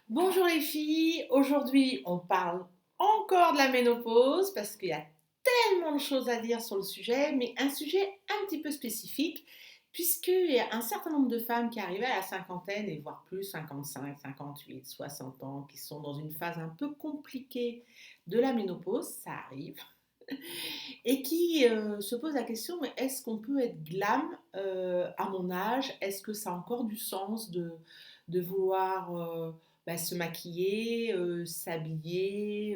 Bonjour les filles, aujourd'hui on parle encore de la ménopause parce qu'il y a tellement de choses à dire sur le sujet, mais un sujet un petit peu spécifique puisqu'il y a un certain nombre de femmes qui arrivent à la cinquantaine et voire plus, 55, 58, 60 ans, qui sont dans une phase un peu compliquée de la ménopause, ça arrive, et qui se posent la question, mais est-ce qu'on peut être glam à mon âge? Est-ce que ça a encore du sens de vouloir se maquiller, s'habiller,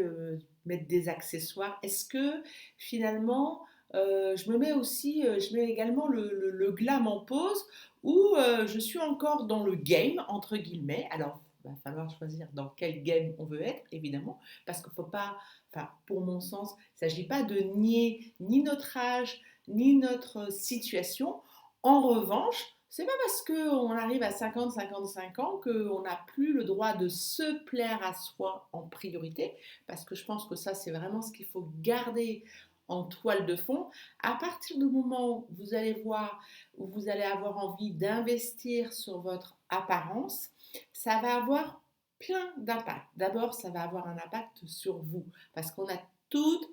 mettre des accessoires? Est-ce que finalement, je mets également le glam en pause ou je suis encore dans le game, entre guillemets. Alors, il va falloir choisir dans quel game on veut être, évidemment, parce qu'il ne faut pas, enfin, pour mon sens, il ne s'agit pas de nier ni notre âge, ni notre situation. En revanche, c'est pas parce qu'on arrive à 50, 55 ans qu'on n'a plus le droit de se plaire à soi en priorité, parce que je pense que ça, c'est vraiment ce qu'il faut garder en toile de fond. À partir du moment où vous allez voir, où vous allez avoir envie d'investir sur votre apparence, ça va avoir plein d'impacts. D'abord, ça va avoir un impact sur vous, parce qu'on a toutes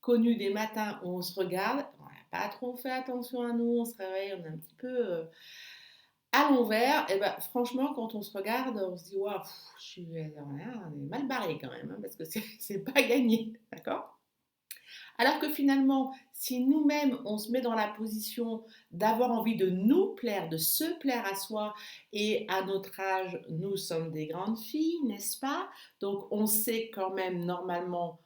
connu des matins où on se regarde, on n'a pas trop fait attention à nous, on se réveille, on est un petit peu à l'envers. Et ben franchement, quand on se regarde, on se dit waouh, on est mal barré quand même, hein, parce que c'est pas gagné, d'accord? Alors que finalement, si nous-mêmes, on se met dans la position d'avoir envie de nous plaire, de se plaire à soi, et à notre âge, nous sommes des grandes filles, n'est-ce pas? Donc on sait quand même normalement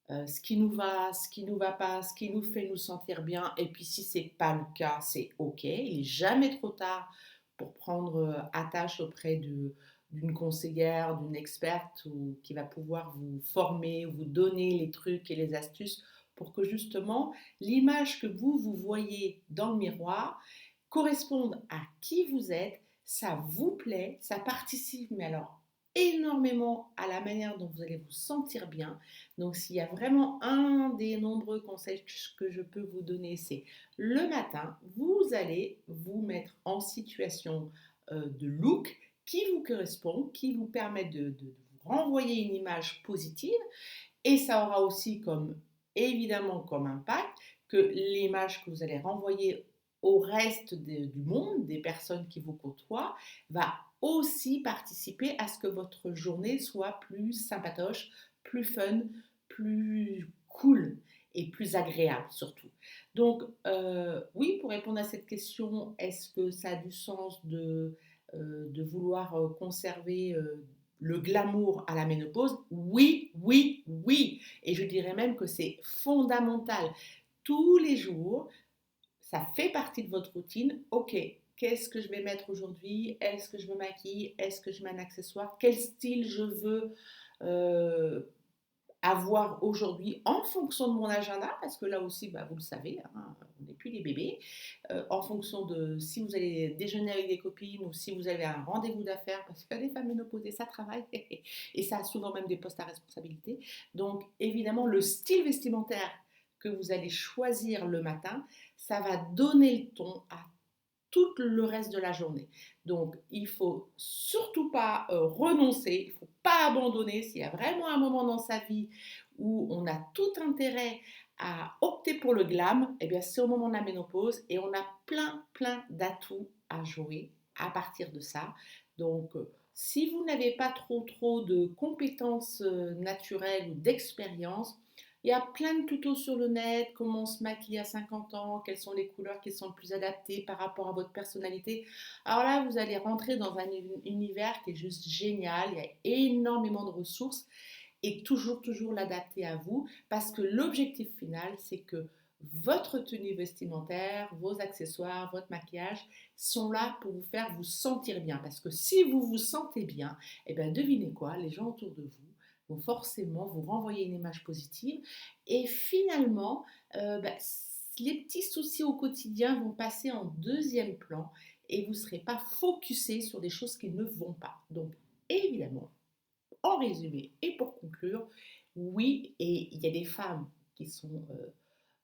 ce qui nous va, ce qui nous va pas, ce qui nous fait nous sentir bien. Et puis si c'est pas le cas, c'est ok. Il n'est jamais trop tard pour prendre attache auprès d'une conseillère, d'une experte ou qui va pouvoir vous former, vous donner les trucs et les astuces pour que justement l'image que vous voyez dans le miroir corresponde à qui vous êtes, ça vous plaît, ça participe, mais alors énormément à la manière dont vous allez vous sentir bien. Donc s'il y a vraiment un des nombreux conseils que je peux vous donner, c'est le matin, vous allez vous mettre en situation de look qui vous correspond, qui vous permet de vous renvoyer une image positive et ça aura aussi comme évidemment comme impact que l'image que vous allez renvoyer au reste du monde, des personnes qui vous côtoient, va aussi participer à ce que votre journée soit plus sympatoche, plus fun, plus cool et plus agréable surtout. Donc oui, pour répondre à cette question, est-ce que ça a du sens de vouloir conserver le glamour à la ménopause? Oui, oui, oui. Et je dirais même que c'est fondamental. Tous les jours, ça fait partie de votre routine. Ok, qu'est-ce que je vais mettre aujourd'hui? Est-ce que je me maquille? Est-ce que je mets un accessoire? Quel style je veux euh, avoir aujourd'hui en fonction de mon agenda, parce que là aussi, bah, vous le savez, hein, on n'est plus des bébés, en fonction de si vous allez déjeuner avec des copines ou si vous avez un rendez-vous d'affaires, parce que les femmes ménopausées, ça travaille, et ça a souvent même des postes à responsabilité. Donc évidemment, le style vestimentaire que vous allez choisir le matin, ça va donner le ton à tout le reste de la journée. Donc, il ne faut surtout pas renoncer, il ne faut pas abandonner. S'il y a vraiment un moment dans sa vie où on a tout intérêt à opter pour le glam, eh bien, c'est au moment de la ménopause et on a plein d'atouts à jouer à partir de ça. Donc, si vous n'avez pas trop de compétences naturelles ou d'expérience, il y a plein de tutos sur le net, comment on se maquille à 50 ans, quelles sont les couleurs qui sont le plus adaptées par rapport à votre personnalité. Alors là, vous allez rentrer dans un univers qui est juste génial, il y a énormément de ressources et toujours l'adapter à vous parce que l'objectif final, c'est que votre tenue vestimentaire, vos accessoires, votre maquillage sont là pour vous faire vous sentir bien. Parce que si vous vous sentez bien, eh bien devinez quoi, les gens autour de vous vont forcément vous renvoyer une image positive et finalement, les petits soucis au quotidien vont passer en deuxième plan et vous ne serez pas focusé sur des choses qui ne vont pas. Donc évidemment, en résumé et pour conclure, oui, et il y a des femmes qui sont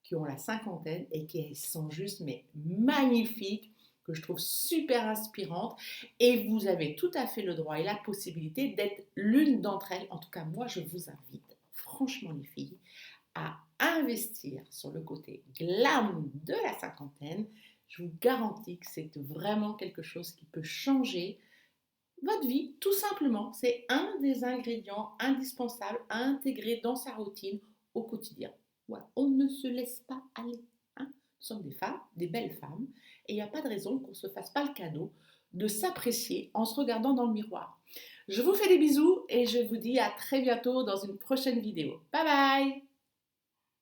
qui ont la cinquantaine et qui sont juste mais magnifiques. que je trouve super inspirantes et vous avez tout à fait le droit et la possibilité d'être l'une d'entre elles. En tout cas, moi, je vous invite, franchement les filles, à investir sur le côté glam de la cinquantaine. Je vous garantis que c'est vraiment quelque chose qui peut changer votre vie, tout simplement. C'est un des ingrédients indispensables à intégrer dans sa routine au quotidien. Voilà. On ne se laisse pas aller. Hein. Nous sommes des femmes, des belles femmes, et il n'y a pas de raison qu'on ne se fasse pas le cadeau de s'apprécier en se regardant dans le miroir. Je vous fais des bisous et je vous dis à très bientôt dans une prochaine vidéo. Bye bye!